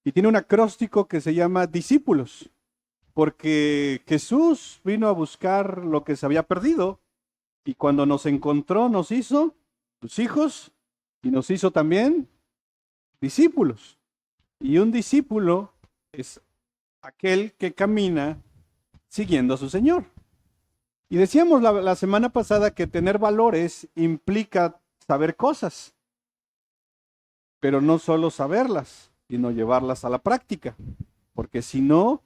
y tiene un acróstico que se llama discípulos, porque Jesús vino a buscar lo que se había perdido y cuando nos encontró nos hizo sus hijos y nos hizo también discípulos. Y un discípulo es aquel que camina siguiendo a su Señor. Y decíamos la semana pasada que tener valores implica saber cosas, pero no solo saberlas, sino llevarlas a la práctica, porque si no,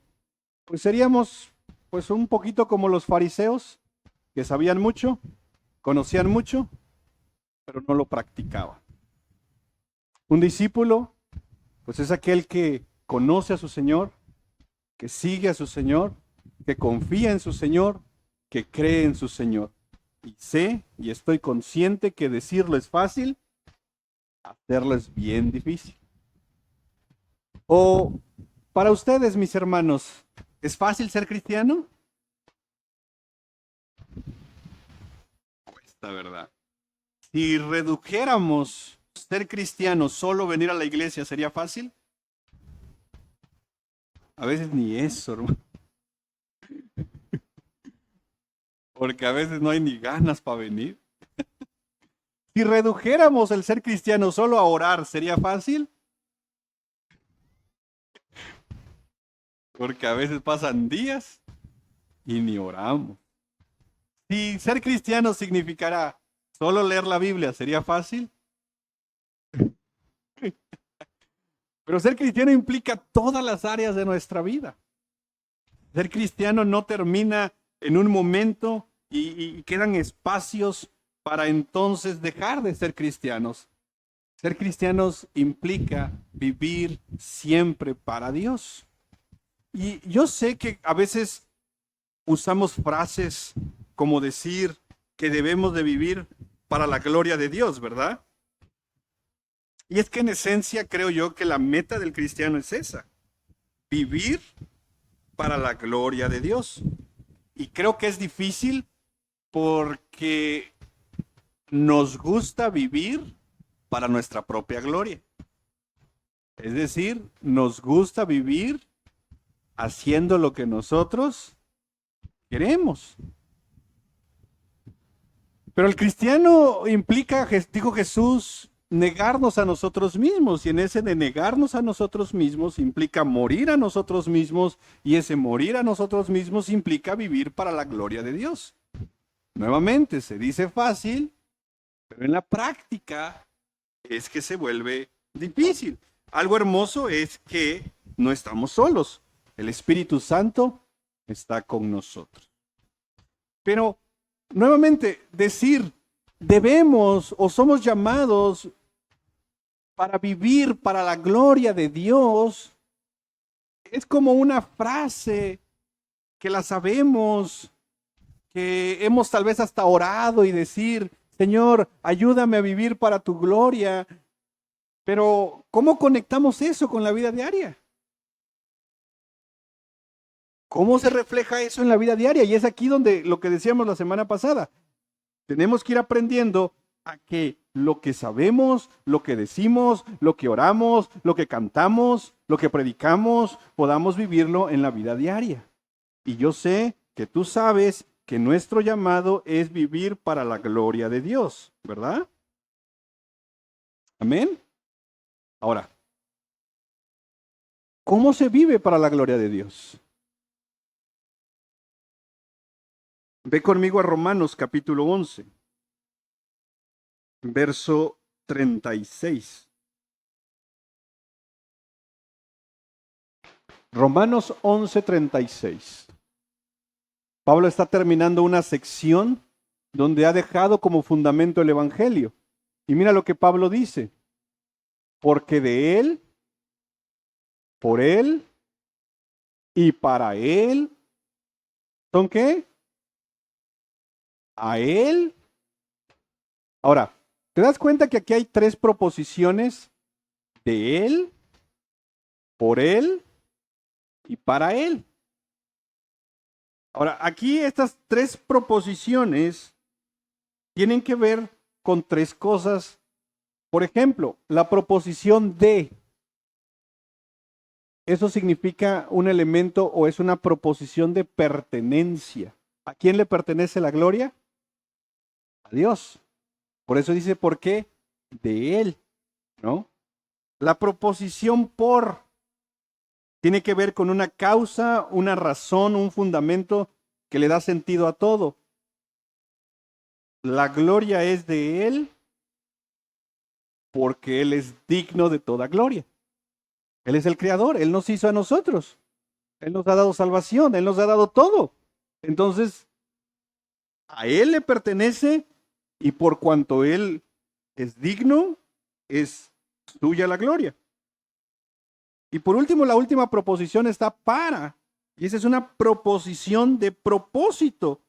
pues seríamos pues un poquito como los fariseos, que sabían mucho, conocían mucho, pero no lo practicaban. Un discípulo, pues es aquel que conoce a su Señor, que sigue a su Señor, que confía en su Señor, que cree en su Señor. Y sé y estoy consciente que decirlo es fácil, hacerlo es bien difícil. O para ustedes, mis hermanos, ¿es fácil ser cristiano? Cuesta, ¿verdad? Si redujéramos ser cristiano, solo venir a la iglesia, ¿sería fácil? A veces ni eso, hermano. Porque a veces no hay ni ganas para venir. Si redujéramos el ser cristiano solo a orar, ¿sería fácil? Porque a veces pasan días y ni oramos. Si ser cristiano significara solo leer la Biblia, ¿sería fácil? Pero ser cristiano implica todas las áreas de nuestra vida. Ser cristiano no termina en un momento y quedan espacios para entonces dejar de ser cristianos. Ser cristianos implica vivir siempre para Dios. Y yo sé que a veces usamos frases como decir que debemos de vivir para la gloria de Dios, ¿verdad? Y es que en esencia creo yo que la meta del cristiano es esa, vivir para la gloria de Dios. Y creo que es difícil porque nos gusta vivir para nuestra propia gloria. Es decir, nos gusta vivir haciendo lo que nosotros queremos. Pero el cristiano implica, dijo Jesús, negarnos a nosotros mismos. Y en ese de negarnos a nosotros mismos implica morir a nosotros mismos. Y ese morir a nosotros mismos implica vivir para la gloria de Dios. Nuevamente, se dice fácil, pero en la práctica es que se vuelve difícil. Algo hermoso es que no estamos solos. El Espíritu Santo está con nosotros. Pero nuevamente, decir debemos o somos llamados para vivir para la gloria de Dios es como una frase que la sabemos, que hemos tal vez hasta orado y decir, Señor, ayúdame a vivir para tu gloria. Pero, ¿cómo conectamos eso con la vida diaria? ¿Cómo se refleja eso en la vida diaria? Y es aquí donde lo que decíamos la semana pasada. Tenemos que ir aprendiendo a que lo que sabemos, lo que decimos, lo que oramos, lo que cantamos, lo que predicamos, podamos vivirlo en la vida diaria. Y yo sé que tú sabes que nuestro llamado es vivir para la gloria de Dios, ¿verdad? Amén. Ahora, ¿cómo se vive para la gloria de Dios? Ve conmigo a Romanos capítulo 11, verso 36. Romanos 11:36. Pablo está terminando una sección donde ha dejado como fundamento el Evangelio. Y mira lo que Pablo dice. Porque de Él, por Él y para Él, ¿son qué? A Él. Ahora, ¿te das cuenta que aquí hay tres proposiciones? De Él, por Él y para Él. Ahora, aquí estas tres proposiciones tienen que ver con tres cosas. Por ejemplo, la proposición de. eso significa un elemento o es una proposición de pertenencia. ¿A quién le pertenece la gloria? A Dios. Por eso dice, ¿por qué? De Él, ¿no? La proposición por tiene que ver con una causa, una razón, un fundamento que le da sentido a todo. La gloria es de Él porque Él es digno de toda gloria. Él es el creador, Él nos hizo a nosotros. Él nos ha dado salvación, Él nos ha dado todo. Entonces, a Él le pertenece y por cuanto Él es digno, es suya la gloria. Y por último, la última proposición está para, y esa es una proposición de propósito.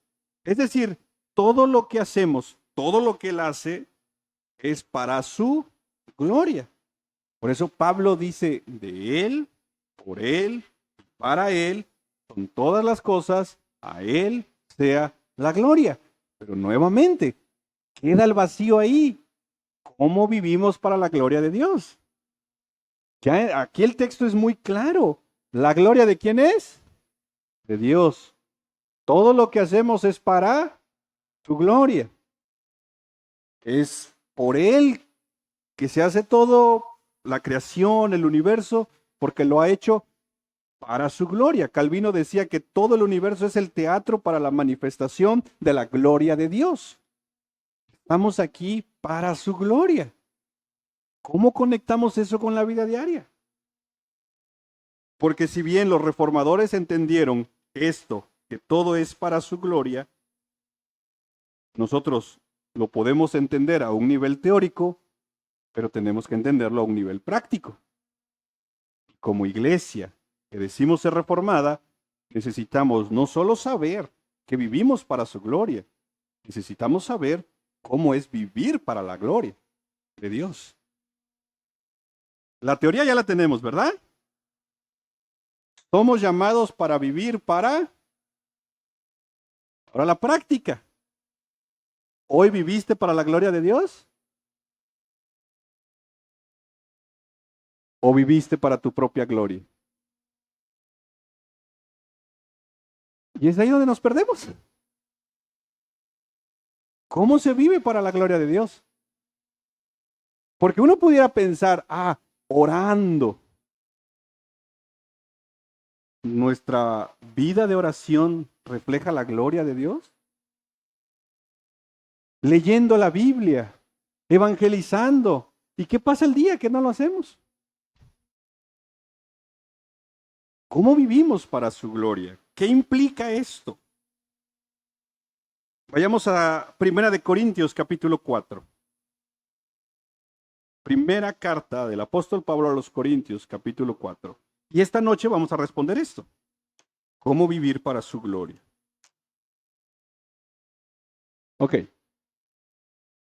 Es decir, todo lo que hacemos, todo lo que Él hace, es para su gloria. Por eso Pablo dice, de Él, por Él, para Él, son todas las cosas, a Él sea la gloria. Pero nuevamente, queda el vacío ahí. ¿Cómo vivimos para la gloria de Dios? Ya aquí el texto es muy claro. ¿La gloria de quién es? De Dios. Todo lo que hacemos es para su gloria. Es por Él que se hace todo, la creación, el universo, porque lo ha hecho para su gloria. Calvino decía que todo el universo es el teatro para la manifestación de la gloria de Dios. Estamos aquí para su gloria. ¿Cómo conectamos eso con la vida diaria? Porque si bien los reformadores entendieron esto, que todo es para su gloria, nosotros lo podemos entender a un nivel teórico, pero tenemos que entenderlo a un nivel práctico. Como iglesia que decimos ser reformada, necesitamos no solo saber que vivimos para su gloria, necesitamos saber cómo es vivir para la gloria de Dios. La teoría ya la tenemos, ¿verdad? Somos llamados para vivir para... Ahora la práctica. ¿Hoy viviste para la gloria de Dios? ¿O viviste para tu propia gloria? Y es ahí donde nos perdemos. ¿Cómo se vive para la gloria de Dios? Porque uno pudiera pensar, orando. ¿Nuestra vida de oración refleja la gloria de Dios? Leyendo la Biblia, evangelizando. ¿Y qué pasa el día que no lo hacemos? ¿Cómo vivimos para su gloria? ¿Qué implica esto? Vayamos a 1 de Corintios capítulo 4. Primera carta del apóstol Pablo a los Corintios capítulo 4. Y esta noche vamos a responder esto. ¿Cómo vivir para su gloria? Ok.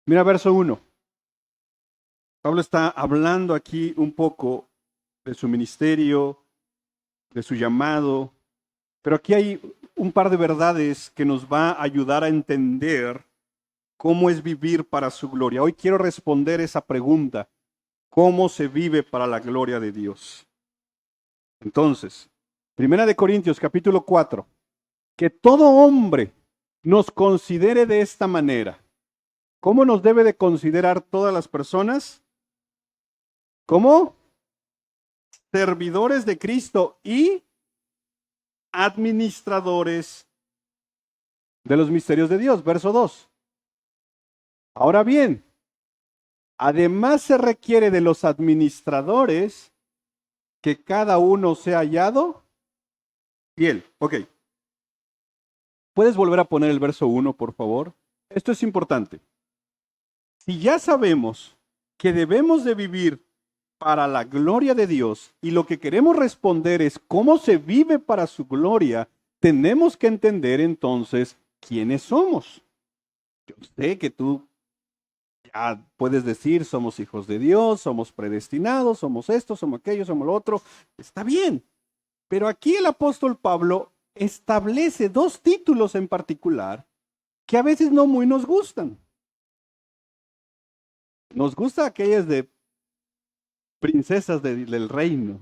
Mira verso 1. Pablo está hablando aquí un poco de su ministerio, de su llamado, pero aquí hay un par de verdades que nos va a ayudar a entender cómo es vivir para su gloria. Hoy quiero responder esa pregunta, ¿cómo se vive para la gloria de Dios? Entonces, 1 de Corintios capítulo 4, que todo hombre nos considere de esta manera. ¿Cómo nos debe de considerar todas las personas? ¿Cómo? Servidores de Cristo y administradores de los misterios de Dios. Verso 2. Ahora bien, además se requiere de los administradores que cada uno sea hallado fiel. Ok. ¿Puedes volver a poner el verso 1, por favor? Esto es importante. Si ya sabemos que debemos de vivir para la gloria de Dios y lo que queremos responder es cómo se vive para su gloria, tenemos que entender entonces quiénes somos. Yo sé que tú ya puedes decir somos hijos de Dios, somos predestinados, somos esto, somos aquello, somos lo otro. Está bien. Pero aquí el apóstol Pablo establece dos títulos en particular que a veces no muy nos gustan. Nos gusta aquellas de princesas del reino.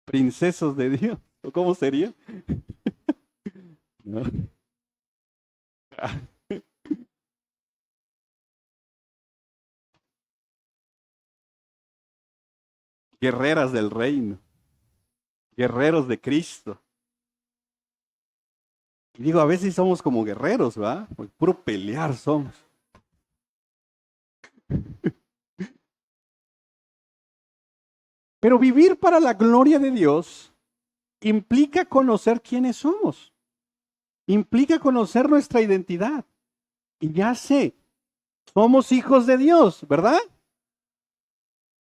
Princesos de Dios. ¿O cómo sería? ¿No? Guerreras del reino. Guerreros de Cristo. Y digo, a veces somos como guerreros, ¿va? Pues puro pelear somos. Pero vivir para la gloria de Dios implica conocer quiénes somos. Implica conocer nuestra identidad. Y ya sé, somos hijos de Dios, ¿verdad?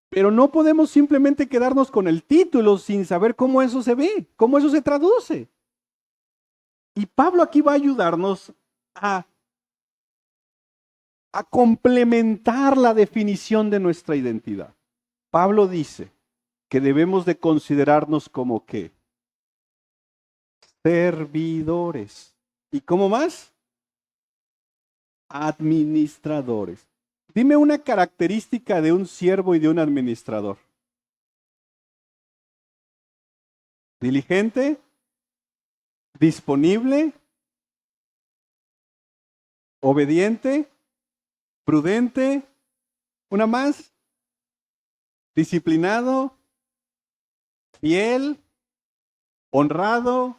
Pero no podemos simplemente quedarnos con el título sin saber cómo eso se ve, cómo eso se traduce. Y Pablo aquí va a ayudarnos a complementar la definición de nuestra identidad. Pablo dice que debemos de considerarnos como ¿qué? Servidores. ¿Y cómo más? Administradores. Dime una característica de un siervo y de un administrador. Diligente, disponible, obediente, prudente, una más, disciplinado, fiel, honrado.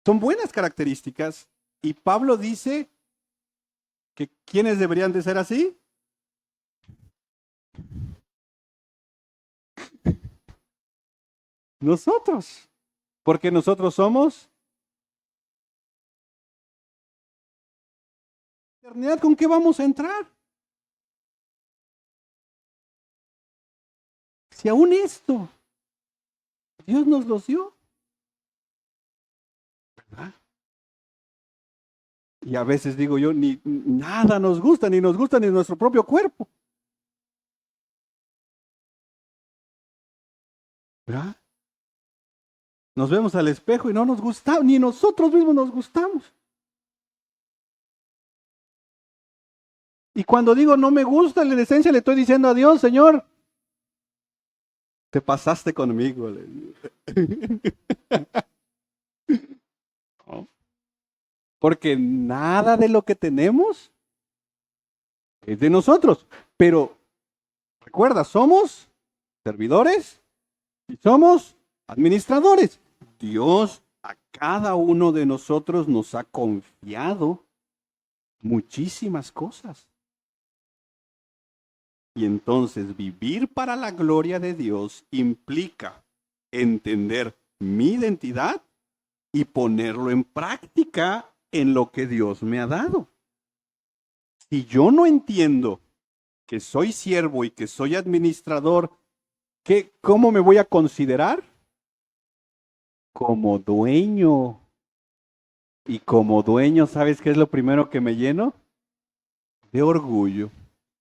Son buenas características y Pablo dice que ¿quiénes deberían de ser así? Nosotros, porque nosotros somos eternidad. ¿Con qué vamos a entrar? Si aún esto Dios nos los dio, ¿verdad? Y a veces digo yo, ni nada nos gusta, ni nos gusta ni nuestro propio cuerpo, ¿verdad? Nos vemos al espejo y no nos gusta, ni nosotros mismos nos gustamos. Y cuando digo no me gusta, en esencia le estoy diciendo a Dios, Señor, te pasaste conmigo. ¿No? Porque nada de lo que tenemos es de nosotros. Pero recuerda, somos servidores y somos administradores. Dios a cada uno de nosotros nos ha confiado muchísimas cosas. Y entonces vivir para la gloria de Dios implica entender mi identidad y ponerlo en práctica en lo que Dios me ha dado. Si yo no entiendo que soy siervo y que soy administrador, ¿cómo me voy a considerar? Como dueño. Y como dueño, ¿sabes qué es lo primero que me lleno? De orgullo.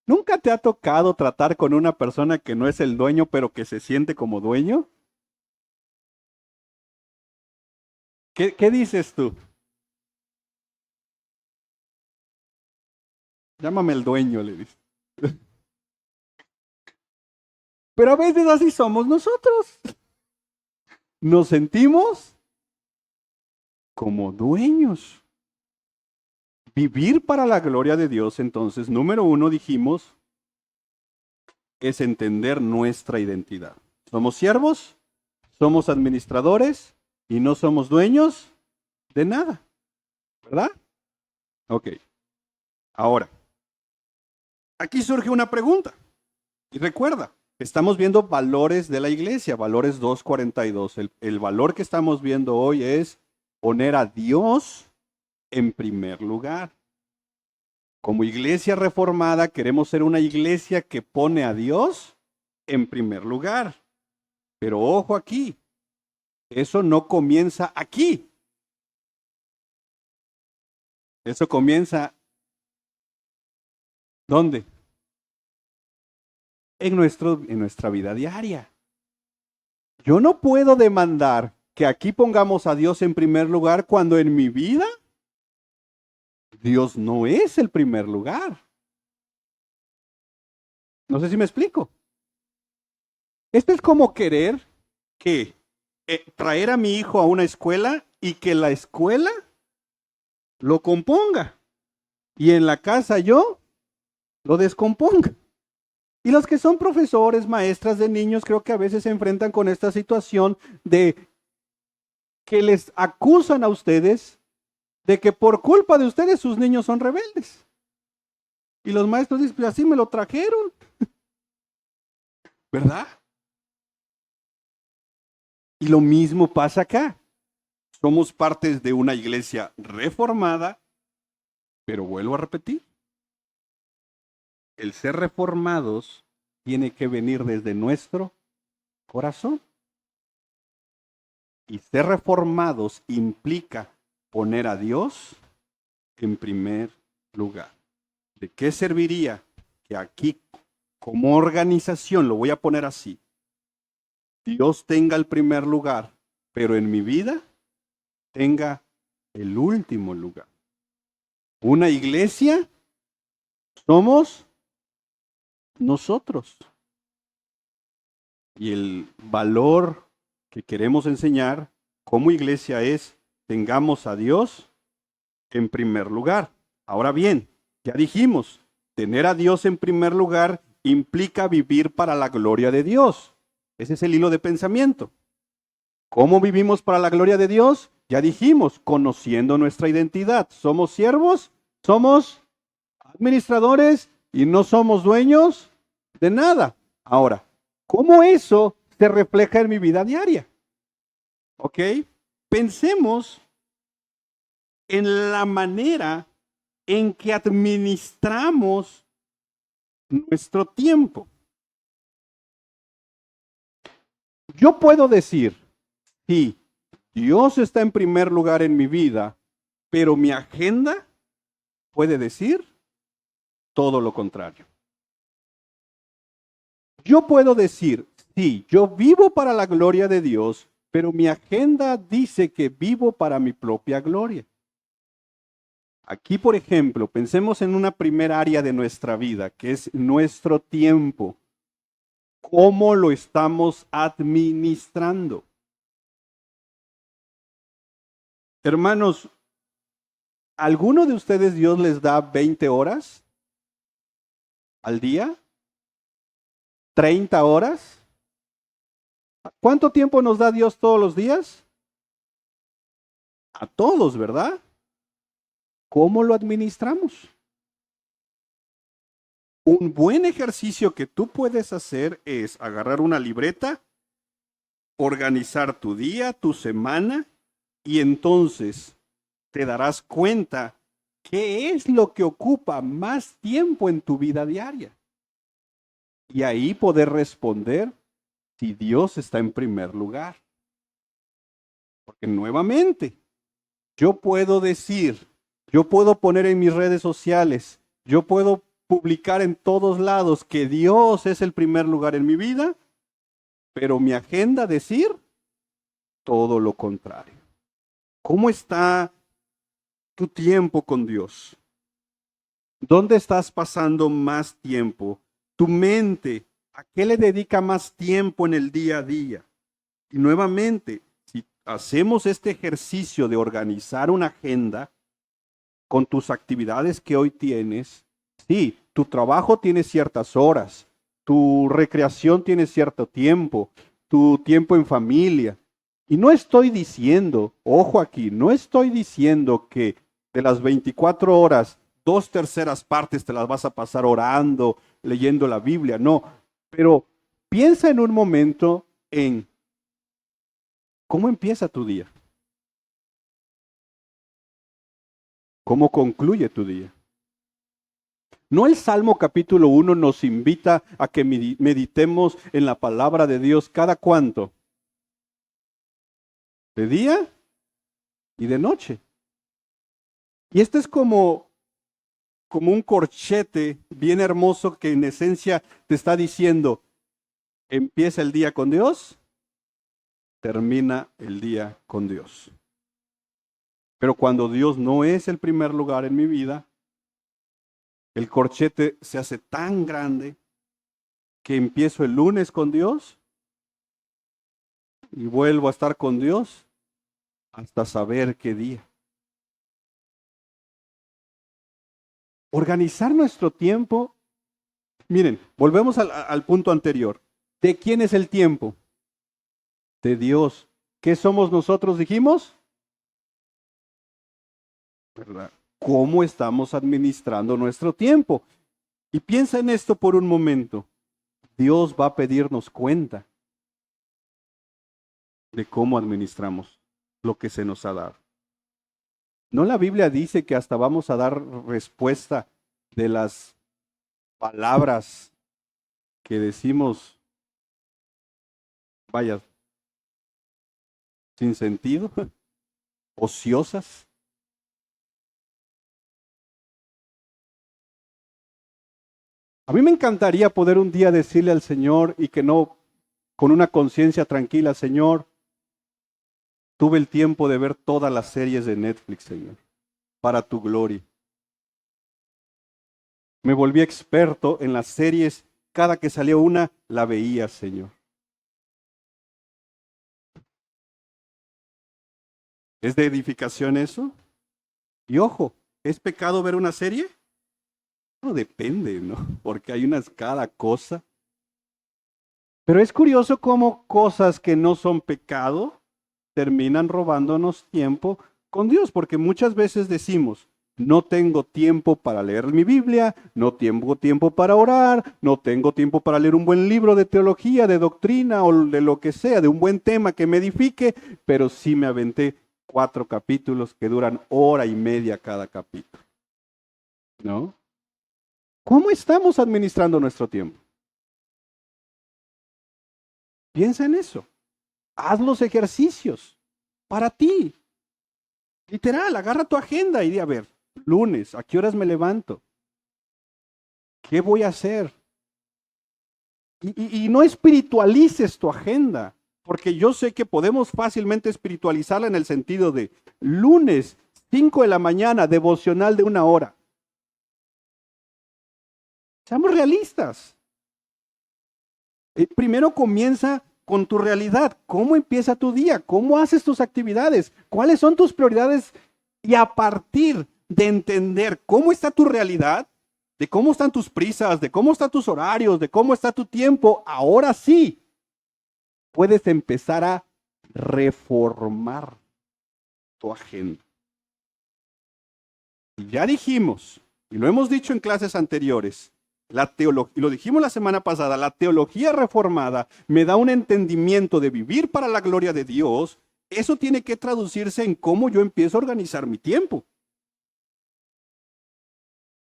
¿Nunca te ha tocado tratar con una persona que no es el dueño, pero que se siente como dueño? ¿Qué dices tú? Llámame el dueño, le dices. Pero a veces así somos nosotros. Nos sentimos como dueños. Vivir para la gloria de Dios, entonces, número uno, dijimos, es entender nuestra identidad. Somos siervos, somos administradores y no somos dueños de nada. ¿Verdad? Ok. Ahora, aquí surge una pregunta. Y recuerda, estamos viendo valores de la iglesia, valores 242. El valor que estamos viendo hoy es poner a Dios en primer lugar. Como iglesia reformada queremos ser una iglesia que pone a Dios en primer lugar. Pero ojo aquí, eso no comienza aquí. Eso comienza, ¿dónde? En nuestra vida diaria. Yo no puedo demandar que aquí pongamos a Dios en primer lugar cuando en mi vida Dios no es el primer lugar. No sé si me explico. Esto es como querer que traer a mi hijo a una escuela y que la escuela lo componga y en la casa yo lo descomponga. Y los que son profesores, maestras de niños, creo que a veces se enfrentan con esta situación de que les acusan a ustedes de que por culpa de ustedes sus niños son rebeldes. Y los maestros dicen, pues así me lo trajeron, ¿verdad? Y lo mismo pasa acá. Somos partes de una iglesia reformada, pero vuelvo a repetir, el ser reformados tiene que venir desde nuestro corazón. Y ser reformados implica poner a Dios en primer lugar. ¿De qué serviría que aquí, como organización, lo voy a poner así, Dios tenga el primer lugar, pero en mi vida tenga el último lugar? Una iglesia somos nosotros. Y el valor que queremos enseñar como iglesia es tengamos a Dios en primer lugar. Ahora bien, ya dijimos, tener a Dios en primer lugar implica vivir para la gloria de Dios. Ese es el hilo de pensamiento. ¿Cómo vivimos para la gloria de Dios? Ya dijimos, conociendo nuestra identidad. Somos siervos, somos administradores y no somos dueños de nada. Ahora, ¿cómo eso se refleja en mi vida diaria? ¿Ok? Pensemos en la manera en que administramos nuestro tiempo. Yo puedo decir, sí, Dios está en primer lugar en mi vida, pero mi agenda puede decir todo lo contrario. Yo puedo decir, sí, yo vivo para la gloria de Dios, pero mi agenda dice que vivo para mi propia gloria. Aquí, por ejemplo, pensemos en una primera área de nuestra vida, que es nuestro tiempo. ¿Cómo lo estamos administrando? Hermanos, ¿alguno de ustedes Dios les da 20 horas al día? ¿30 horas? ¿Cuánto tiempo nos da Dios todos los días? A todos, ¿verdad? ¿Cómo lo administramos? Un buen ejercicio que tú puedes hacer es agarrar una libreta, organizar tu día, tu semana, y entonces te darás cuenta qué es lo que ocupa más tiempo en tu vida diaria. Y ahí poder responder si Dios está en primer lugar. Porque nuevamente, yo puedo decir, yo puedo poner en mis redes sociales, yo puedo publicar en todos lados que Dios es el primer lugar en mi vida, pero mi agenda decir todo lo contrario. ¿Cómo está tu tiempo con Dios? ¿Dónde estás pasando más tiempo? Tu mente, ¿a qué le dedica más tiempo en el día a día? Y nuevamente, si hacemos este ejercicio de organizar una agenda con tus actividades que hoy tienes, sí, tu trabajo tiene ciertas horas, tu recreación tiene cierto tiempo, tu tiempo en familia. Y no estoy diciendo, ojo aquí, no estoy diciendo que de las 24 horas, 2/3 te las vas a pasar orando, leyendo la Biblia, no. Pero piensa en un momento en cómo empieza tu día, cómo concluye tu día. ¿No el Salmo capítulo 1 nos invita a que meditemos en la palabra de Dios cada cuánto? De día y de noche. Y esto es como un corchete bien hermoso que en esencia te está diciendo, empieza el día con Dios, termina el día con Dios. Pero cuando Dios no es el primer lugar en mi vida, el corchete se hace tan grande que empiezo el lunes con Dios y vuelvo a estar con Dios hasta saber qué día. Organizar nuestro tiempo. Miren, volvemos al punto anterior. ¿De quién es el tiempo? De Dios. ¿Qué somos nosotros, dijimos? ¿Verdad? ¿Cómo estamos administrando nuestro tiempo? Y piensa en esto por un momento. Dios va a pedirnos cuenta de cómo administramos lo que se nos ha dado. ¿No la Biblia dice que hasta vamos a dar respuesta de las palabras que decimos, vaya, sin sentido, ociosas? A mí me encantaría poder un día decirle al Señor y que no, con una conciencia tranquila, Señor, tuve el tiempo de ver todas las series de Netflix, Señor, para tu gloria. Me volví experto en las series, cada que salía una, la veía, Señor. ¿Es de edificación eso? Y ojo, ¿es pecado ver una serie? No depende, ¿no? Porque hay unas cada cosa. Pero es curioso cómo cosas que no son pecado terminan robándonos tiempo con Dios, porque muchas veces decimos, no tengo tiempo para leer mi Biblia, no tengo tiempo para orar, no tengo tiempo para leer un buen libro de teología, de doctrina o de lo que sea, de un buen tema que me edifique, pero sí me aventé 4 capítulos que duran hora y media cada capítulo, ¿no? ¿Cómo estamos administrando nuestro tiempo? Piensa en eso. Haz los ejercicios para ti. Literal, agarra tu agenda y di, a ver, lunes, ¿a qué horas me levanto? ¿Qué voy a hacer? Y no espiritualices tu agenda, porque yo sé que podemos fácilmente espiritualizarla en el sentido de lunes, 5 de la mañana, devocional de 1 hora. Seamos realistas. Primero comienza con tu realidad. ¿Cómo empieza tu día? ¿Cómo haces tus actividades? ¿Cuáles son tus prioridades? Y a partir de entender cómo está tu realidad, de cómo están tus prisas, de cómo están tus horarios, de cómo está tu tiempo, ahora sí puedes empezar a reformar tu agenda. Y ya dijimos, y lo hemos dicho en clases anteriores, y lo dijimos la semana pasada, la teología reformada me da un entendimiento de vivir para la gloria de Dios. Eso tiene que traducirse en cómo yo empiezo a organizar mi tiempo.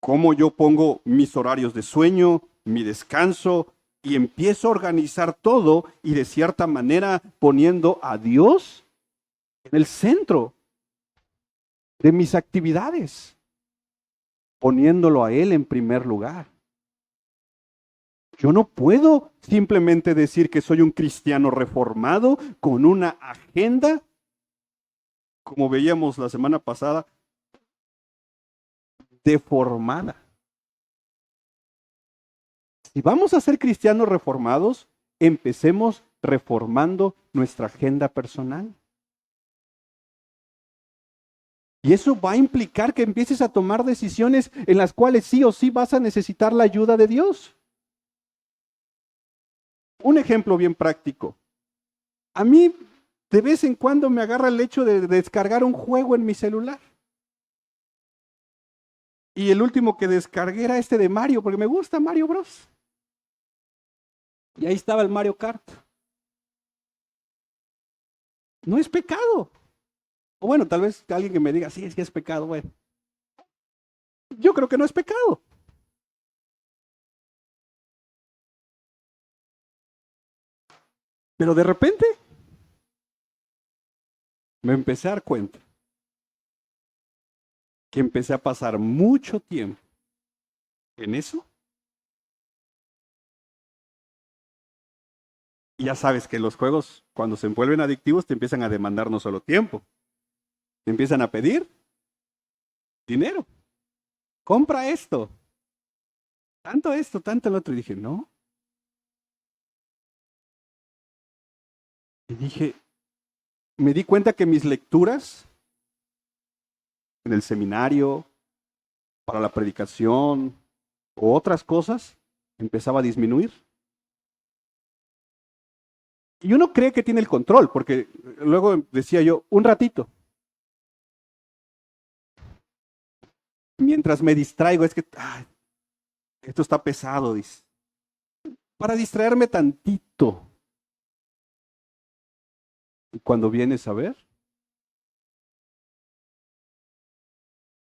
Cómo yo pongo mis horarios de sueño, mi descanso, y empiezo a organizar todo y de cierta manera poniendo a Dios en el centro de mis actividades, poniéndolo a Él en primer lugar. Yo no puedo simplemente decir que soy un cristiano reformado con una agenda, como veíamos la semana pasada, deformada. Si vamos a ser cristianos reformados, empecemos reformando nuestra agenda personal. Y eso va a implicar que empieces a tomar decisiones en las cuales sí o sí vas a necesitar la ayuda de Dios. Un ejemplo bien práctico. A mí de vez en cuando me agarra el hecho de descargar un juego en mi celular. Y el último que descargué era este de Mario, porque me gusta Mario Bros. Y ahí estaba el Mario Kart. No es pecado. O bueno, tal vez alguien que me diga, sí, es que es pecado. Bueno, yo creo que no es pecado. Pero de repente me empecé a dar cuenta que empecé a pasar mucho tiempo en eso. Y ya sabes que los juegos, cuando se vuelven adictivos, te empiezan a demandar no solo tiempo, te empiezan a pedir dinero. Compra esto, tanto el otro. Y dije, no, Y dije, me di cuenta que mis lecturas en el seminario, para la predicación o otras cosas, empezaba a disminuir. Y uno cree que tiene el control, porque luego decía yo, un ratito. Mientras me distraigo, es que esto está pesado, dice. Para distraerme tantito. Y cuando vienes a ver,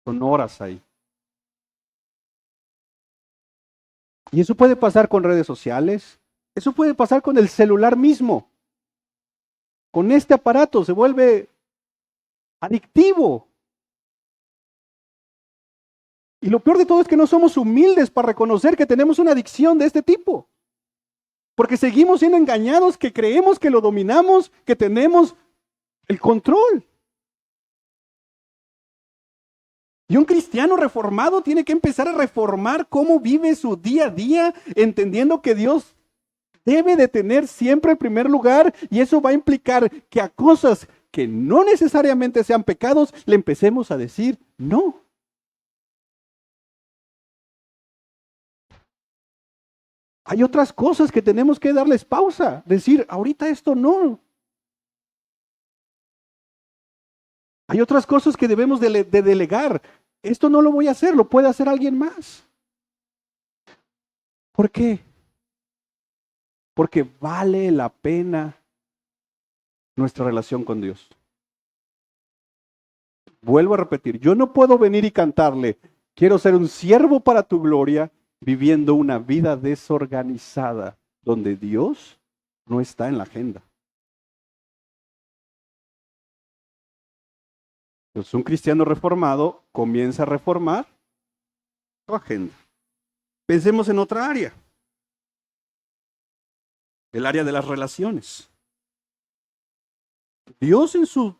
son horas ahí. Y eso puede pasar con redes sociales, eso puede pasar con el celular mismo. Con este aparato se vuelve adictivo. Y lo peor de todo es que no somos humildes para reconocer que tenemos una adicción de este tipo. Porque seguimos siendo engañados, que creemos que lo dominamos, que tenemos el control. Y un cristiano reformado tiene que empezar a reformar cómo vive su día a día, entendiendo que Dios debe de tener siempre el primer lugar, y eso va a implicar que a cosas que no necesariamente sean pecados, le empecemos a decir no. Hay otras cosas que tenemos que darles pausa, decir, ahorita esto no. Hay otras cosas que debemos de delegar. Esto no lo voy a hacer, lo puede hacer alguien más. ¿Por qué? Porque vale la pena nuestra relación con Dios. Vuelvo a repetir, yo no puedo venir y cantarle, quiero ser un siervo para tu gloria, viviendo una vida desorganizada, donde Dios no está en la agenda. Entonces, un cristiano reformado comienza a reformar su agenda. Pensemos en otra área, el área de las relaciones. Dios en su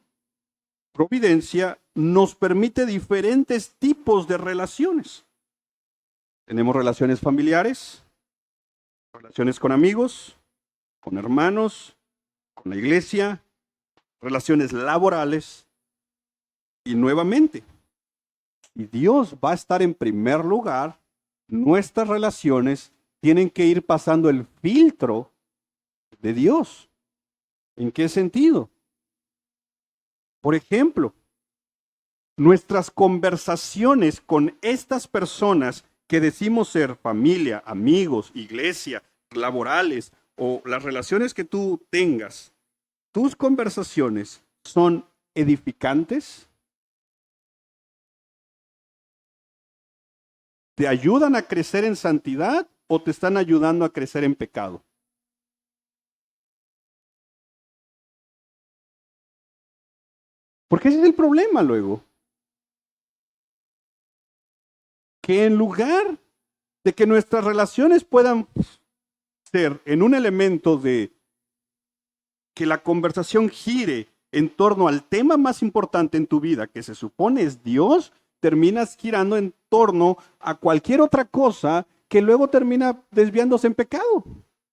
providencia nos permite diferentes tipos de relaciones. Tenemos relaciones familiares, relaciones con amigos, con hermanos, con la iglesia, relaciones laborales. Y nuevamente, si Dios va a estar en primer lugar, nuestras relaciones tienen que ir pasando el filtro de Dios. ¿En qué sentido? Por ejemplo, nuestras conversaciones con estas personas que decimos ser familia, amigos, iglesia, laborales o las relaciones que tú tengas, tus conversaciones son edificantes, te ayudan a crecer en santidad o te están ayudando a crecer en pecado. Porque ese es el problema luego. Que en lugar de que nuestras relaciones puedan ser en un elemento de que la conversación gire en torno al tema más importante en tu vida, que se supone es Dios, terminas girando en torno a cualquier otra cosa que luego termina desviándose en pecado.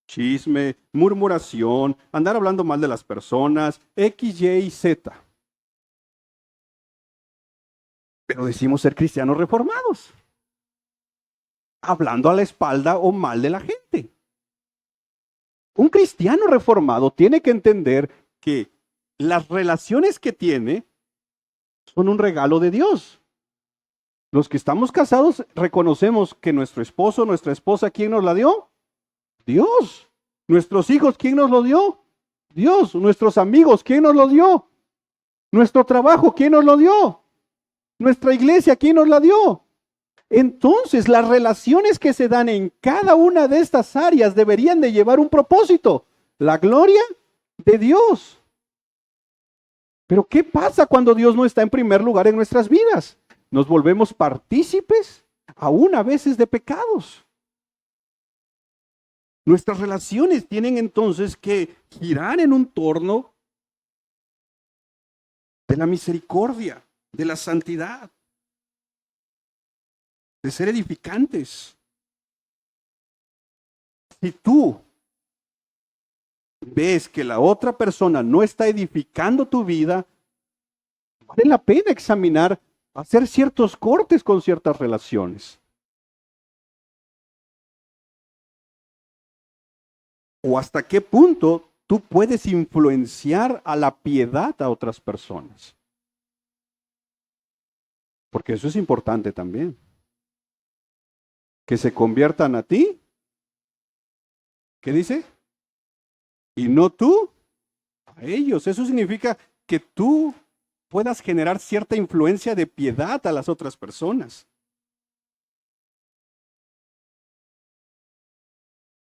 Chisme, murmuración, andar hablando mal de las personas, X, Y y Z. Pero decimos ser cristianos reformados, hablando a la espalda o mal de la gente. Un cristiano reformado tiene que entender que las relaciones que tiene son un regalo de Dios. Los que estamos casados reconocemos que nuestro esposo, nuestra esposa, ¿quién nos la dio? Dios. Nuestros hijos, ¿quién nos lo dio? Dios. Nuestros amigos, ¿quién nos lo dio? Nuestro trabajo, ¿quién nos lo dio? Nuestra iglesia, ¿quién nos la dio? Entonces, las relaciones que se dan en cada una de estas áreas deberían de llevar un propósito, la gloria de Dios. Pero ¿qué pasa cuando Dios no está en primer lugar en nuestras vidas? Nos volvemos partícipes, aún a veces, de pecados. Nuestras relaciones tienen entonces que girar en un torno de la misericordia, de la santidad, de ser edificantes. Si tú ves que la otra persona no está edificando tu vida, vale la pena examinar, hacer ciertos cortes con ciertas relaciones. ¿O hasta qué punto tú puedes influenciar a la piedad a otras personas? Porque eso es importante también. Que se conviertan a ti. ¿Qué dice? Y no tú a ellos. Eso significa que tú puedas generar cierta influencia de piedad a las otras personas.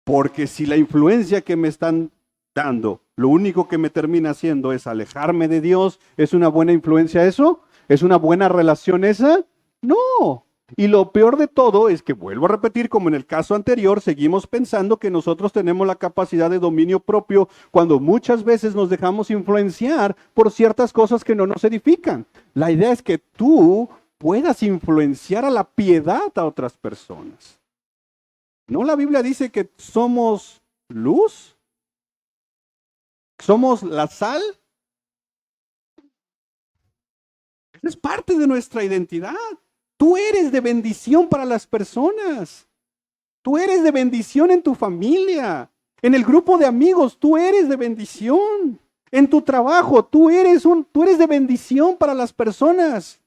Porque si la influencia que me están dando, lo único que me termina haciendo es alejarme de Dios, ¿es una buena influencia eso? ¿Es una buena relación esa? No. Y lo peor de todo es que, vuelvo a repetir, como en el caso anterior, seguimos pensando que nosotros tenemos la capacidad de dominio propio cuando muchas veces nos dejamos influenciar por ciertas cosas que no nos edifican. La idea es que tú puedas influenciar a la piedad a otras personas. ¿No la Biblia dice que somos luz? ¿Somos la sal? Es parte de nuestra identidad. Tú eres de bendición para las personas. Tú eres de bendición en tu familia. En el grupo de amigos, tú eres de bendición. En tu trabajo, tú eres de bendición para las personas.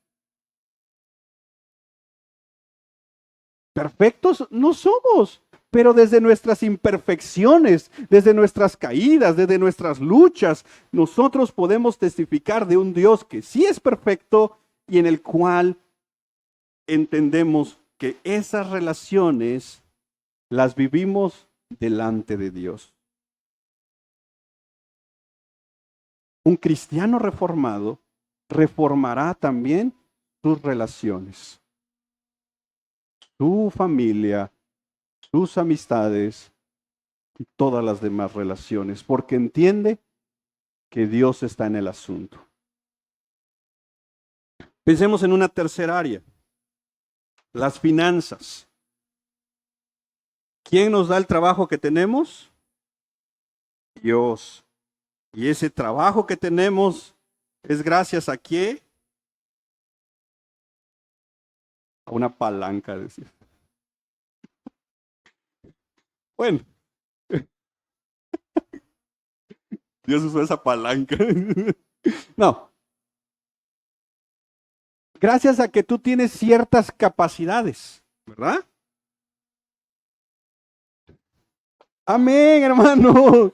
Perfectos no somos, pero desde nuestras imperfecciones, desde nuestras caídas, desde nuestras luchas, nosotros podemos testificar de un Dios que sí es perfecto y en el cual entendemos que esas relaciones las vivimos delante de Dios. Un cristiano reformado reformará también sus relaciones, su familia, sus amistades y todas las demás relaciones, porque entiende que Dios está en el asunto. Pensemos en una tercera área, las finanzas. ¿Quién nos da el trabajo que tenemos? Dios. Y ese trabajo que tenemos es gracias a qué? A una palanca, decir. Bueno, Dios usó esa palanca. No. Gracias a que tú tienes ciertas capacidades, ¿verdad? Amén, hermano.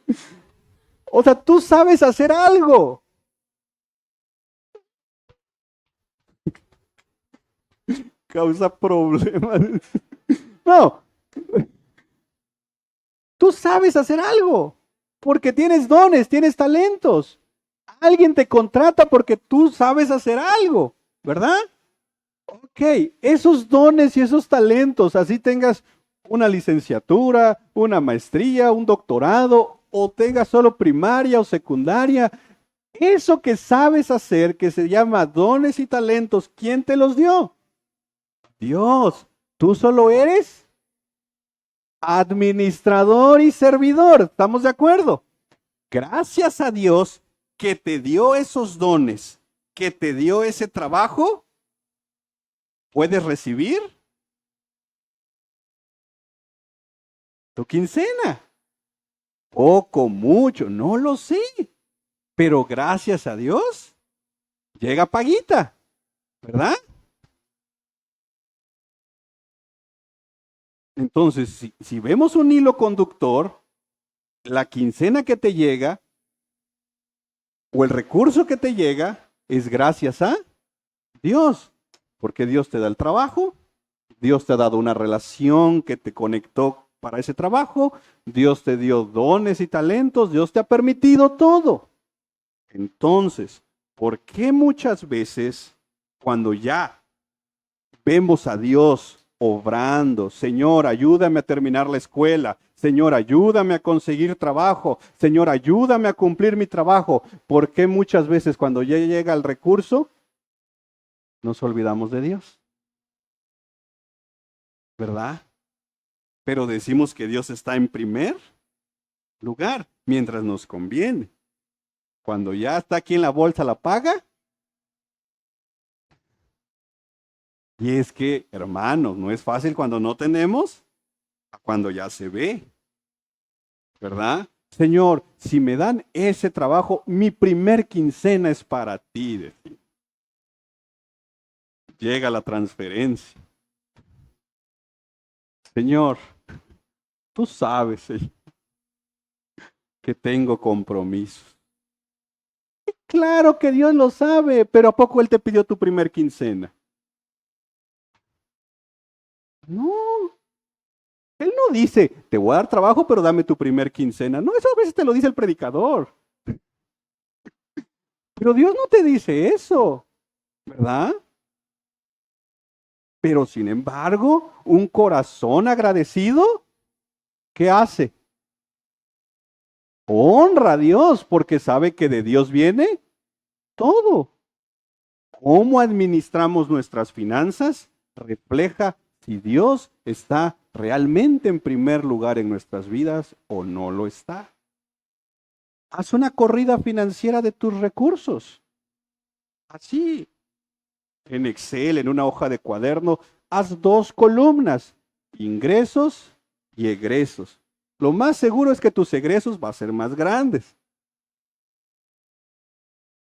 O sea, tú sabes hacer algo. Causa problemas. No, tú sabes hacer algo. Porque tienes dones, tienes talentos. Alguien te contrata porque tú sabes hacer algo, ¿verdad? Ok, esos dones y esos talentos, así tengas una licenciatura, una maestría, un doctorado, o tengas solo primaria o secundaria, eso que sabes hacer, que se llama dones y talentos, ¿quién te los dio? Dios. Tú solo eres administrador y servidor. ¿Estamos de acuerdo? Gracias a Dios que te dio esos dones, que te dio ese trabajo, puedes recibir tu quincena. Poco, mucho, no lo sé. Pero gracias a Dios, llega paguita, ¿verdad? Entonces, si vemos un hilo conductor, la quincena que te llega o el recurso que te llega es gracias a Dios, porque Dios te da el trabajo, Dios te ha dado una relación que te conectó para ese trabajo, Dios te dio dones y talentos, Dios te ha permitido todo. Entonces, ¿por qué muchas veces cuando ya vemos a Dios obrando, Señor, ayúdame a terminar la escuela, Señor, ayúdame a conseguir trabajo, Señor, ayúdame a cumplir mi trabajo, ¿por qué muchas veces cuando ya llega el recurso nos olvidamos de Dios? ¿Verdad? Pero decimos que Dios está en primer lugar. mientras nos conviene. Cuando ya está aquí en la bolsa la paga. Y es que, hermanos, no es fácil cuando no tenemos, a cuando ya se ve, ¿verdad? Señor, si me dan ese trabajo, mi primer quincena es para ti. Decir. Llega la transferencia. Señor, tú sabes, Señor, que tengo compromisos. Claro que Dios lo sabe, pero ¿a poco Él te pidió tu primer quincena? No, Él no dice, te voy a dar trabajo, pero dame tu primer quincena. No, eso a veces te lo dice el predicador. Pero Dios no te dice eso, ¿verdad? Pero sin embargo, un corazón agradecido, ¿qué hace? Honra a Dios porque sabe que de Dios viene todo. ¿Cómo administramos nuestras finanzas? Refleja si Dios está realmente en primer lugar en nuestras vidas o no lo está. Haz una corrida financiera de tus recursos. Así, en Excel, en una hoja de cuaderno, haz 2 columnas, ingresos y egresos. Lo más seguro es que tus egresos van a ser más grandes.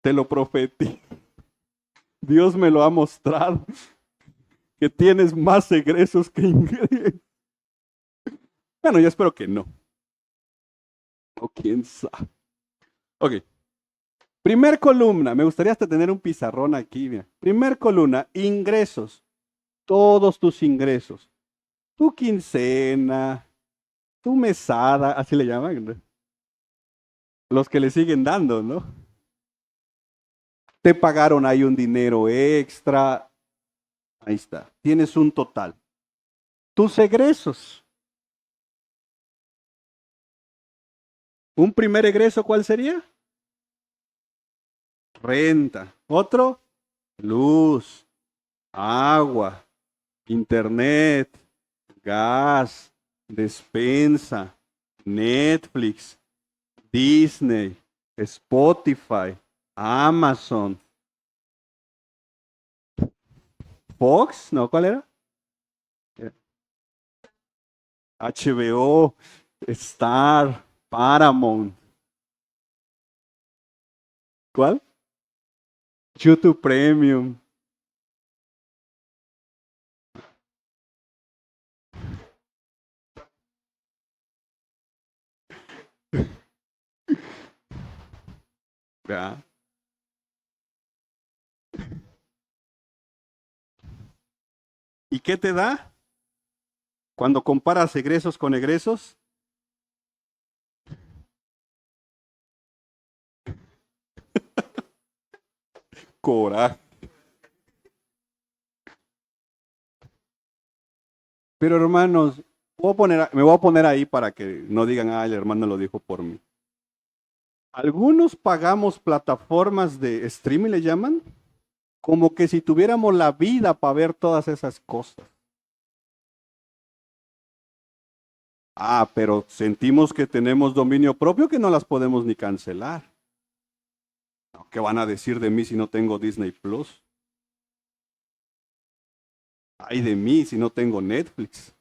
Te lo profetizo. Dios me lo ha mostrado, que tienes más egresos que ingresos. Bueno, yo espero que no. O quién sabe. Ok. Primer columna, me gustaría hasta tener un pizarrón aquí. Mira. Primer columna, ingresos. Todos tus ingresos. Tu quincena, tu mesada, así le llaman, ¿no? Los que le siguen dando, ¿no? Te pagaron ahí un dinero extra. Ahí está. Tienes un total. Tus egresos. Un primer egreso, ¿cuál sería? Renta. Otro, luz, agua, internet, gas, despensa, Netflix, Disney, Spotify, Amazon, Fox, ¿no? ¿Cuál era? HBO, Star, Paramount. ¿Cuál? YouTube Premium. ¿Verdad? ¿Y qué te da cuando comparas egresos con egresos? Coraje. Pero hermanos, me voy a poner ahí para que no digan, ah, el hermano lo dijo por mí. Algunos pagamos plataformas de streaming, le llaman, como que si tuviéramos la vida para ver todas esas cosas. Ah, pero sentimos que tenemos dominio propio que no las podemos ni cancelar. ¿Qué van a decir de mí si no tengo Disney Plus? Ay de mí si no tengo Netflix.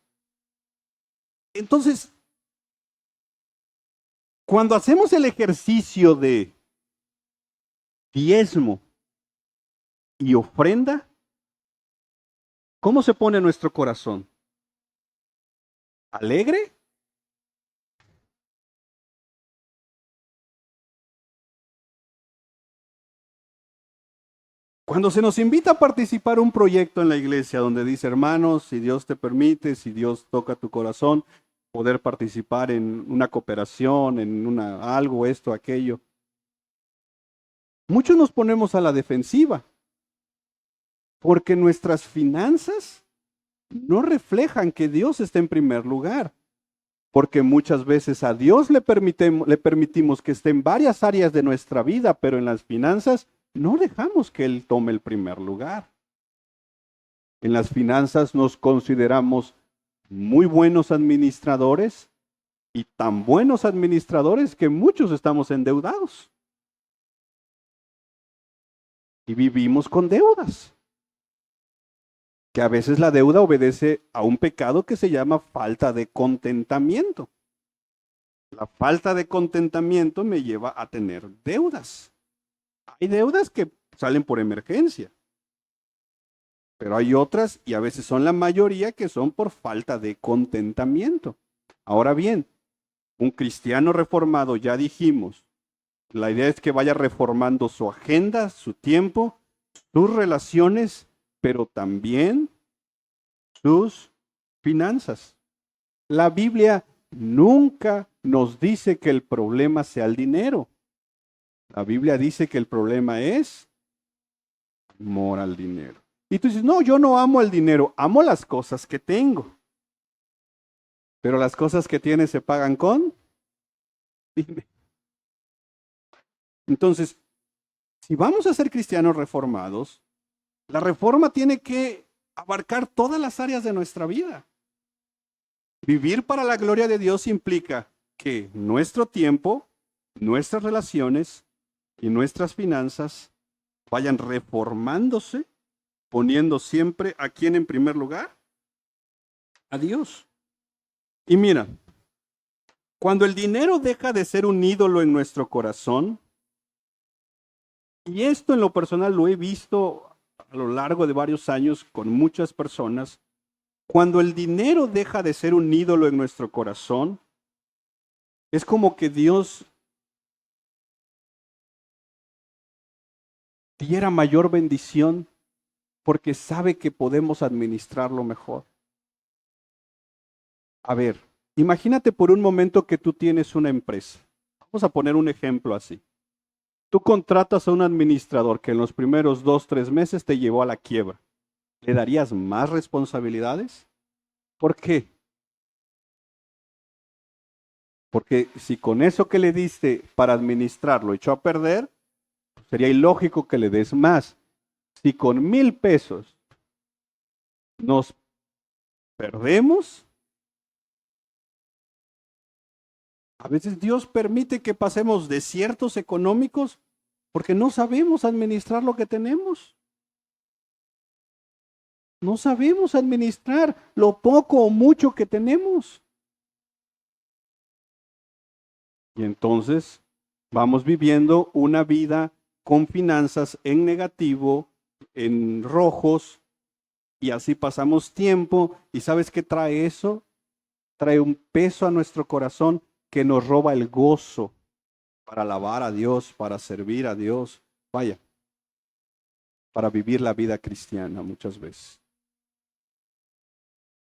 Entonces, cuando hacemos el ejercicio de diezmo y ofrenda, ¿cómo se pone nuestro corazón? ¿Alegre? Cuando se nos invita a participar en un proyecto en la iglesia donde dice, hermanos, si Dios te permite, si Dios toca tu corazón, poder participar en una cooperación, en algo, esto, aquello. Muchos nos ponemos a la defensiva porque nuestras finanzas no reflejan que Dios está en primer lugar. Porque muchas veces a Dios le permitimos que esté en varias áreas de nuestra vida, pero en las finanzas no dejamos que Él tome el primer lugar. En las finanzas nos consideramos muy buenos administradores, y tan buenos administradores que muchos estamos endeudados y vivimos con deudas. Que a veces la deuda obedece a un pecado que se llama falta de contentamiento. La falta de contentamiento me lleva a tener deudas. Hay deudas que salen por emergencia, pero hay otras, y a veces son la mayoría, que son por falta de contentamiento. Ahora bien, un cristiano reformado, ya dijimos, la idea es que vaya reformando su agenda, su tiempo, sus relaciones, pero también sus finanzas. La Biblia nunca nos dice que el problema sea el dinero. La Biblia dice que el problema es amor al dinero. Y tú dices, no, yo no amo el dinero, amo las cosas que tengo. Pero las cosas que tienes se pagan con dinero. Entonces, si vamos a ser cristianos reformados, la reforma tiene que abarcar todas las áreas de nuestra vida. Vivir para la gloria de Dios implica que nuestro tiempo, nuestras relaciones y nuestras finanzas vayan reformándose, poniendo siempre a quién en primer lugar, a Dios. Y mira, cuando el dinero deja de ser un ídolo en nuestro corazón, y esto en lo personal lo he visto a lo largo de varios años con muchas personas, cuando el dinero deja de ser un ídolo en nuestro corazón, es como que Dios diera mayor bendición porque sabe que podemos administrarlo mejor. A ver, imagínate por un momento que tú tienes una empresa. Vamos a poner un ejemplo así. Tú contratas a un administrador que en los primeros 2, 3 meses te llevó a la quiebra. ¿Le darías más responsabilidades? ¿Por qué? Porque si con eso que le diste para administrarlo echó a perder, sería ilógico que le des más. Si con 1,000 pesos nos perdemos, a veces Dios permite que pasemos desiertos económicos porque no sabemos administrar lo que tenemos. No sabemos administrar lo poco o mucho que tenemos. Y entonces vamos viviendo una vida con finanzas en negativo, en rojos, y así pasamos tiempo. ¿Y sabes qué trae eso? Trae un peso a nuestro corazón que nos roba el gozo para alabar a Dios, para servir a Dios. Vaya, para vivir la vida cristiana muchas veces.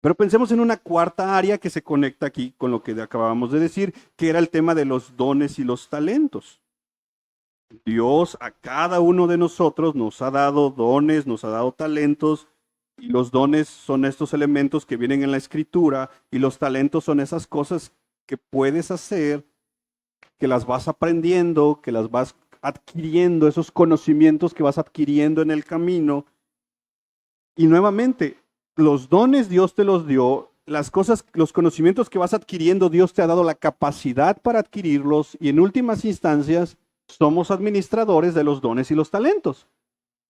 Pero pensemos en una cuarta área que se conecta aquí con lo que acabábamos de decir, que era el tema de los dones y los talentos. Dios a cada uno de nosotros nos ha dado dones, nos ha dado talentos, y los dones son estos elementos que vienen en la Escritura, y los talentos son esas cosas que puedes hacer, que las vas aprendiendo, que las vas adquiriendo, esos conocimientos que vas adquiriendo en el camino. Y nuevamente, los dones Dios te los dio, las cosas, los conocimientos que vas adquiriendo, Dios te ha dado la capacidad para adquirirlos, y en últimas instancias somos administradores de los dones y los talentos.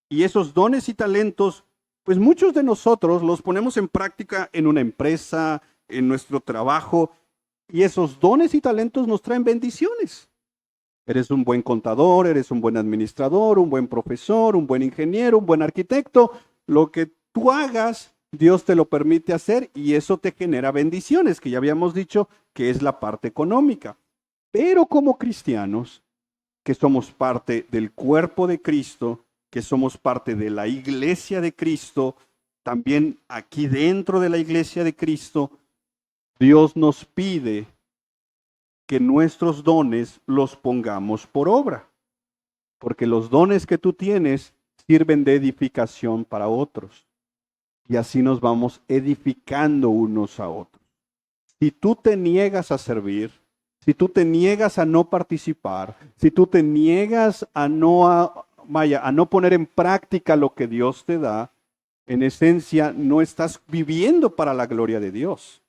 Y esos dones y talentos, pues muchos de nosotros los ponemos en práctica en una empresa, en nuestro trabajo, y esos dones y talentos nos traen bendiciones. Eres un buen contador, eres un buen administrador, un buen profesor, un buen ingeniero, un buen arquitecto. Lo que tú hagas, Dios te lo permite hacer, y eso te genera bendiciones, que ya habíamos dicho que es la parte económica. Pero como cristianos, que somos parte del cuerpo de Cristo, que somos parte de la iglesia de Cristo, también aquí dentro de la iglesia de Cristo, Dios nos pide que nuestros dones los pongamos por obra, porque los dones que tú tienes sirven de edificación para otros, y así nos vamos edificando unos a otros. Si tú te niegas a servir, si tú te niegas a no participar, si tú te niegas a no poner en práctica lo que Dios te da, en esencia no estás viviendo para la gloria de Dios.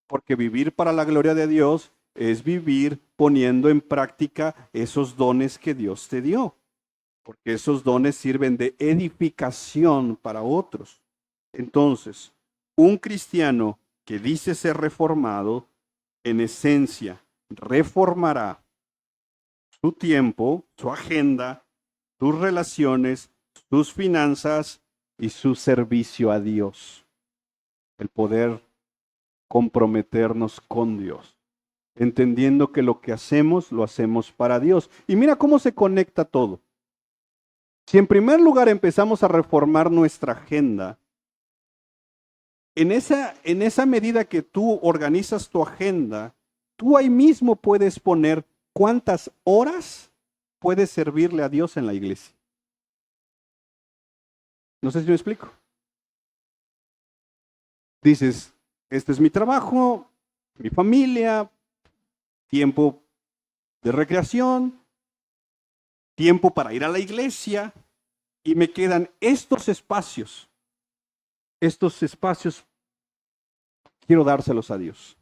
Porque vivir para la gloria de Dios es vivir poniendo en práctica esos dones que Dios te dio. Porque esos dones sirven de edificación para otros. Entonces, un cristiano que dice ser reformado, en esencia, reformará su tiempo, su agenda, sus relaciones, sus finanzas y su servicio a Dios. El poder comprometernos con Dios, entendiendo que lo que hacemos, lo hacemos para Dios. Y mira cómo se conecta todo. Si en primer lugar empezamos a reformar nuestra agenda, en esa medida que tú organizas tu agenda, tú ahí mismo puedes poner cuántas horas puedes servirle a Dios en la iglesia. No sé si me explico. Dices, este es mi trabajo, mi familia, tiempo de recreación, tiempo para ir a la iglesia, y me quedan estos espacios. Estos espacios quiero dárselos a Dios.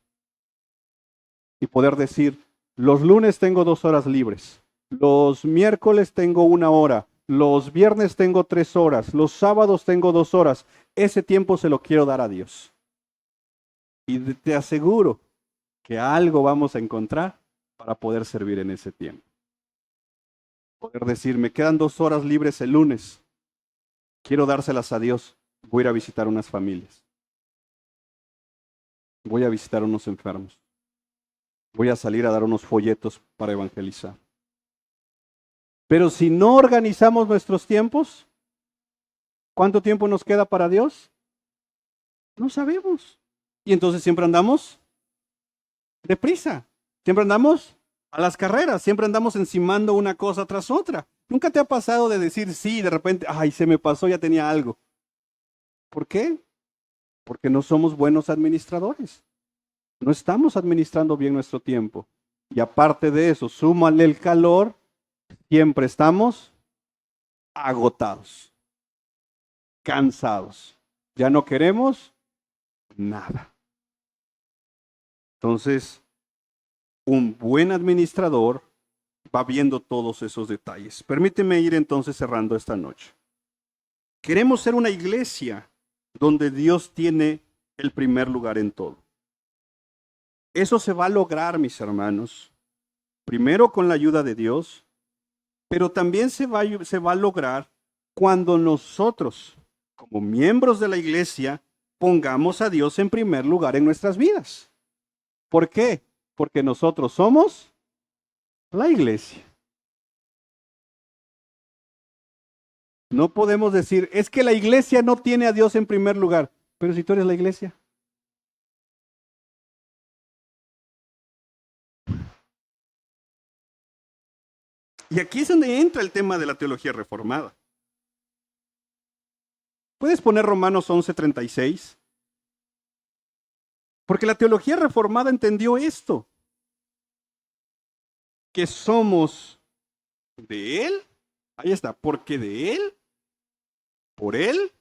Y poder decir, los lunes tengo 2 horas libres, los miércoles tengo 1 hora, los viernes tengo 3 horas, los sábados tengo 2 horas. Ese tiempo se lo quiero dar a Dios. Y te aseguro que algo vamos a encontrar para poder servir en ese tiempo. Poder decir, me quedan 2 horas libres el lunes, quiero dárselas a Dios, voy a ir a visitar unas familias. Voy a visitar unos enfermos. Voy a salir a dar unos folletos para evangelizar. Pero si no organizamos nuestros tiempos, ¿cuánto tiempo nos queda para Dios? No sabemos. Y entonces siempre andamos deprisa. Siempre andamos a las carreras. Siempre andamos encimando una cosa tras otra. ¿Nunca te ha pasado de decir sí, de repente, ay, se me pasó, ya tenía algo? ¿Por qué? Porque no somos buenos administradores. No estamos administrando bien nuestro tiempo. Y aparte de eso, súmale el calor, siempre estamos agotados, cansados. Ya no queremos nada. Entonces, un buen administrador va viendo todos esos detalles. Permíteme ir entonces cerrando esta noche. Queremos ser una iglesia donde Dios tiene el primer lugar en todo. Eso se va a lograr, mis hermanos, primero con la ayuda de Dios, pero también se va a lograr cuando nosotros, como miembros de la iglesia, pongamos a Dios en primer lugar en nuestras vidas. ¿Por qué? Porque nosotros somos la iglesia. No podemos decir, es que la iglesia no tiene a Dios en primer lugar, pero si tú eres la iglesia. Y aquí es donde entra el tema de la teología reformada. ¿Puedes poner Romanos 11:36? Porque la teología reformada entendió esto, que somos de Él, ahí está, porque de Él, por Él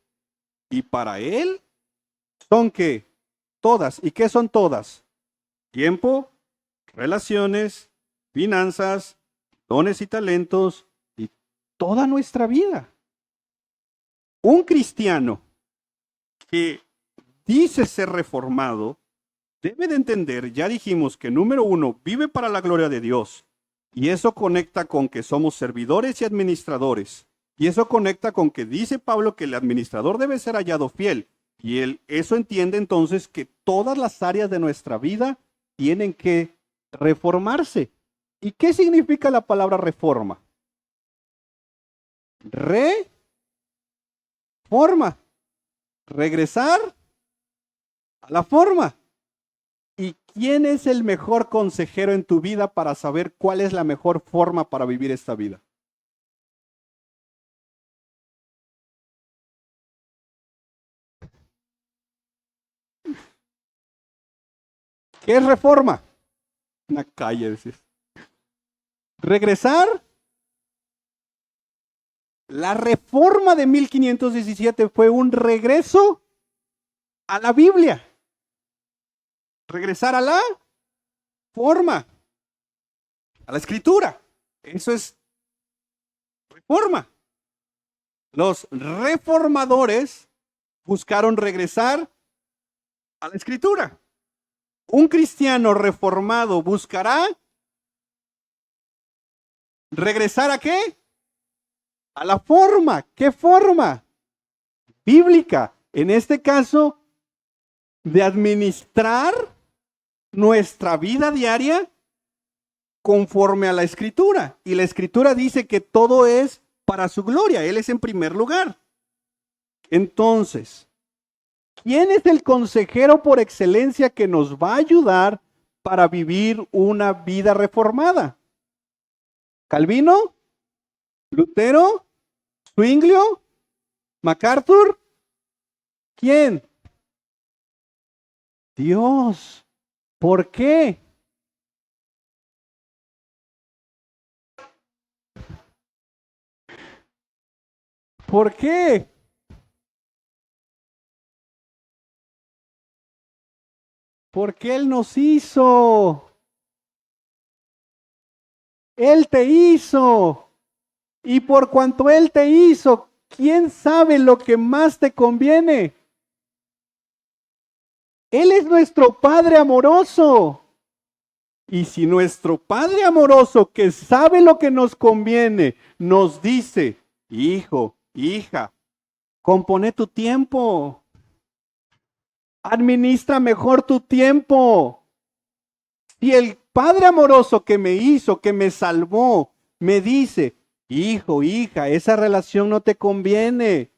y para Él, son ¿qué? Todas. ¿Y qué son todas? Tiempo, relaciones, finanzas, dones y talentos y toda nuestra vida. Un cristiano que dice ser reformado debe de entender, ya dijimos que número 1, vive para la gloria de Dios. Y eso conecta con que somos servidores y administradores. Y eso conecta con que dice Pablo que el administrador debe ser hallado fiel. Y eso entiende entonces que todas las áreas de nuestra vida tienen que reformarse. ¿Y qué significa la palabra reforma? Reforma. Regresar a la forma. ¿Y quién es el mejor consejero en tu vida para saber cuál es la mejor forma para vivir esta vida? ¿Qué es reforma? Una calle, decís. Regresar. La reforma de 1517 fue un regreso a la Biblia. Regresar a la forma, a la escritura. Eso es reforma. Los reformadores buscaron regresar a la escritura. Un cristiano reformado buscará regresar ¿a qué? A la forma. ¿Qué forma? Bíblica. En este caso, de administrar nuestra vida diaria conforme a la escritura. Y la escritura dice que todo es para su gloria. Él es en primer lugar. Entonces, ¿quién es el consejero por excelencia que nos va a ayudar para vivir una vida reformada? ¿Calvino? ¿Lutero? ¿Zwinglio? ¿MacArthur? ¿Quién? Dios. ¿Por qué? ¿Por qué? Porque Él nos hizo. Él te hizo. Y por cuanto Él te hizo, ¿quién sabe lo que más te conviene? Él es nuestro Padre amoroso. Y si nuestro Padre amoroso, que sabe lo que nos conviene, nos dice, hijo, hija, compone tu tiempo. Administra mejor tu tiempo. Si el Padre amoroso que me hizo, que me salvó, me dice, hijo, hija, esa relación no te conviene.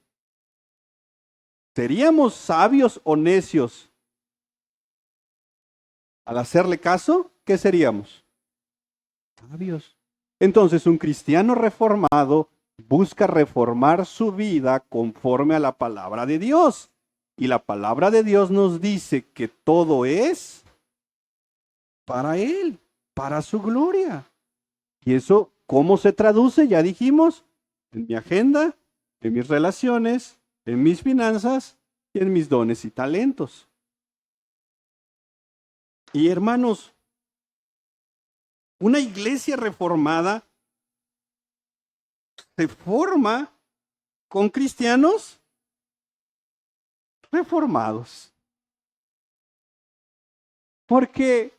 ¿Seríamos sabios o necios al hacerle caso? ¿Qué seríamos? Sabios. Entonces, un cristiano reformado busca reformar su vida conforme a la palabra de Dios. Y la palabra de Dios nos dice que todo es para Él, para su gloria. Y eso, ¿cómo se traduce? Ya dijimos, en mi agenda, en mis relaciones, en mis finanzas y en mis dones y talentos. Y hermanos, una iglesia reformada se forma con cristianos reformados. Porque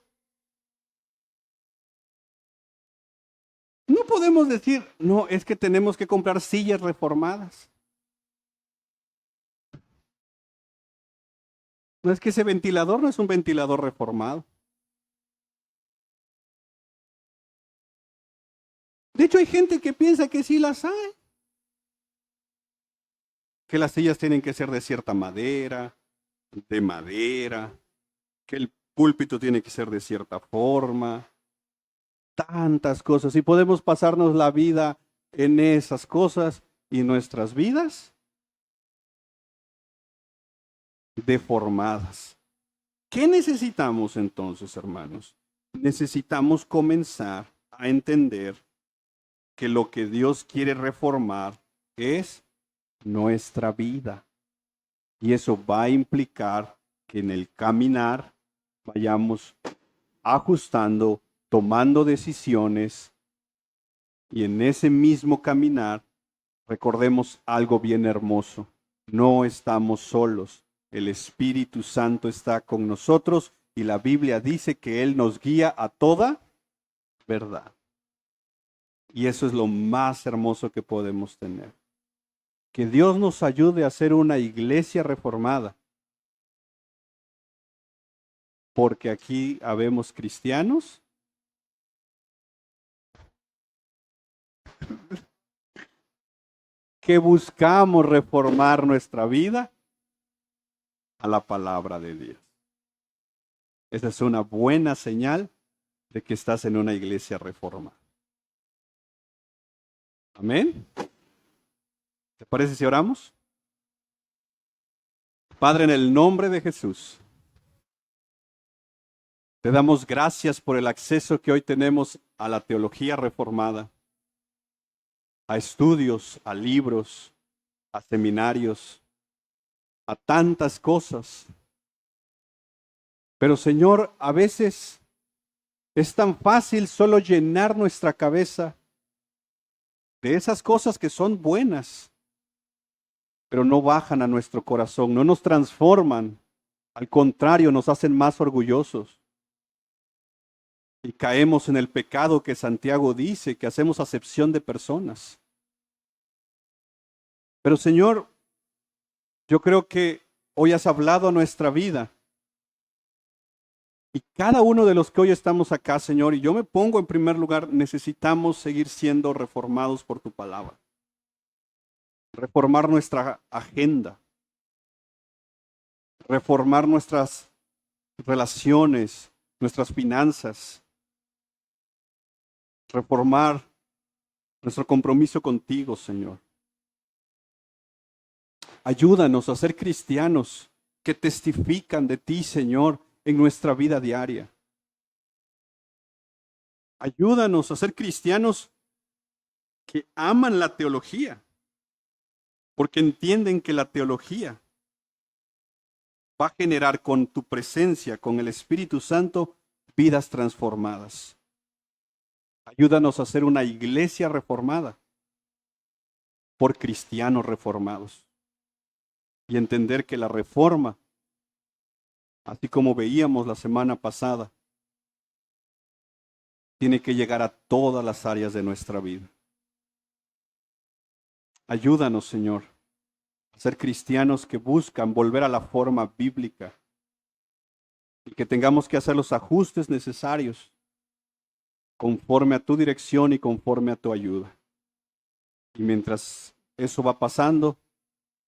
no podemos decir, no, es que tenemos que comprar sillas reformadas. No es que ese ventilador no es un ventilador reformado. De hecho, hay gente que piensa que sí las hay. Que las sillas tienen que ser de cierta madera, que el púlpito tiene que ser de cierta forma, tantas cosas. Y podemos pasarnos la vida en esas cosas y nuestras vidas deformadas. ¿Qué necesitamos entonces, hermanos? Necesitamos comenzar a entender que lo que Dios quiere reformar es nuestra vida. Y eso va a implicar que en el caminar vayamos ajustando, tomando decisiones y en ese mismo caminar recordemos algo bien hermoso. No estamos solos. El Espíritu Santo está con nosotros y la Biblia dice que Él nos guía a toda verdad. Y eso es lo más hermoso que podemos tener. Que Dios nos ayude a ser una iglesia reformada. Porque aquí habemos cristianos que buscamos reformar nuestra vida a la palabra de Dios. Esa es una buena señal de que estás en una iglesia reformada. Amén. ¿Te parece si oramos? Padre, en el nombre de Jesús, te damos gracias por el acceso que hoy tenemos a la teología reformada, a estudios, a libros, a seminarios, a tantas cosas Pero Señor, a veces es tan fácil solo llenar nuestra cabeza de esas cosas que son buenas, pero no bajan a nuestro corazón, no nos transforman, al contrario, nos hacen más orgullosos. Y caemos en el pecado que Santiago dice, que hacemos acepción de personas. Pero Señor, yo creo que hoy has hablado a nuestra vida. Y cada uno de los que hoy estamos acá, Señor, y yo me pongo en primer lugar, necesitamos seguir siendo reformados por tu palabra. Reformar nuestra agenda. Reformar nuestras relaciones, nuestras finanzas. Reformar nuestro compromiso contigo, Señor. Ayúdanos a ser cristianos que testifican de ti, Señor, en nuestra vida diaria. Ayúdanos a ser cristianos que aman la teología, porque entienden que la teología va a generar con tu presencia, con el Espíritu Santo, vidas transformadas. Ayúdanos a ser una iglesia reformada por cristianos reformados. Y entender que la reforma, así como veíamos la semana pasada, tiene que llegar a todas las áreas de nuestra vida. Ayúdanos, Señor, a ser cristianos que buscan volver a la forma bíblica y que tengamos que hacer los ajustes necesarios conforme a tu dirección y conforme a tu ayuda. Y mientras eso va pasando,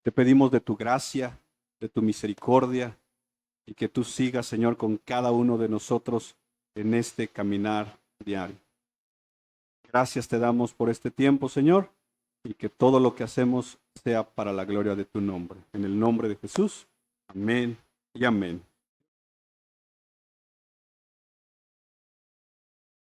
te pedimos de tu gracia, de tu misericordia, y que tú sigas, Señor, con cada uno de nosotros en este caminar diario. Gracias te damos por este tiempo, Señor, y que todo lo que hacemos sea para la gloria de tu nombre. En el nombre de Jesús, amén y amén.